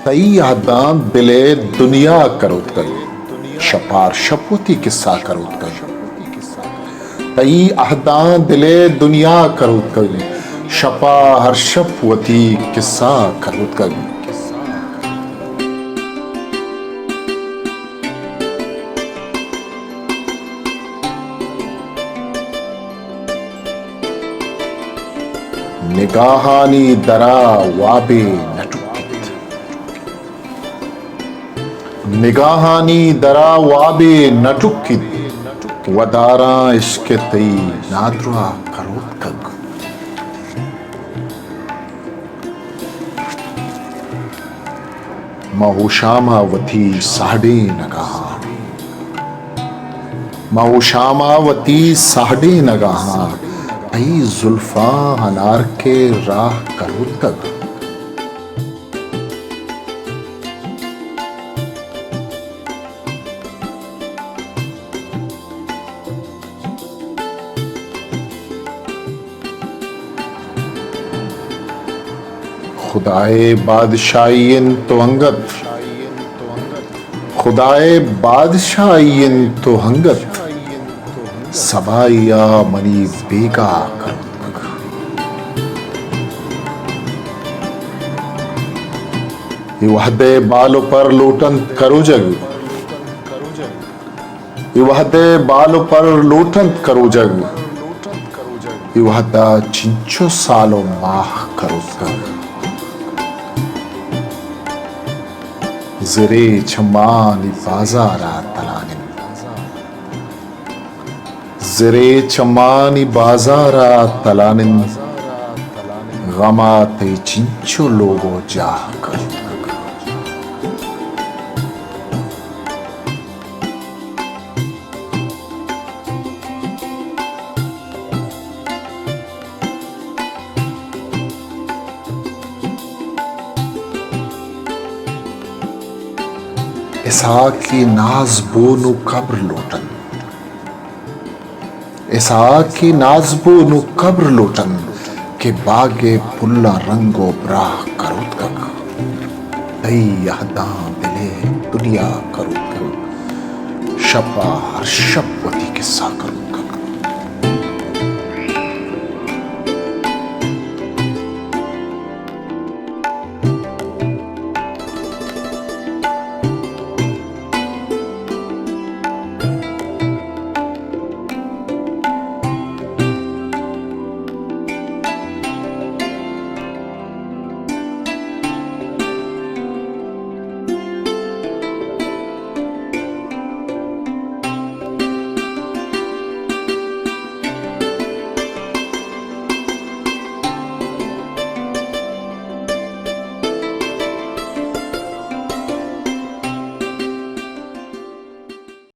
तई यादां दिले दुनिया करोत गई शपार शपवती किस्सा करोत गई तई अहदां दिले दुनिया करोत गई शपा हर शपवती किस्सा करोत गई। निगाहानी दरा वाबे नटुकित निगाहानी दरा वाबे नटुकित वदारा इश्क तई नादरा करोत कग। महुशामावती साढ़े नगाहा महुशामावती साढ़े नगाहा आई जुल्फा अनार के राह करोत कग। खुदाए बादशाहीन तो अंगत खुदाए बादशाहीन तो अंगत सबाइया मनी बेगा करोत वहदे बालों पर लोटन करो जग वहदे बालों पर लोटन करो जग वहदा चिंचो सालों माह करो जग। ज़रे चमानी बाजारा तलानिन ज़रे चमानी बाजारा तलानिन गमाते चिंचो लोगो जाह कर। ऐसा की नाज बोनु कब्र लोटन ऐसा की नाज बोनु कब्र लोटन के बागे पुल्ला रंगो ब्राह करोत कग तई यादां दिले दुनिया करोत कग शपा हर शपवती किस्सा करो।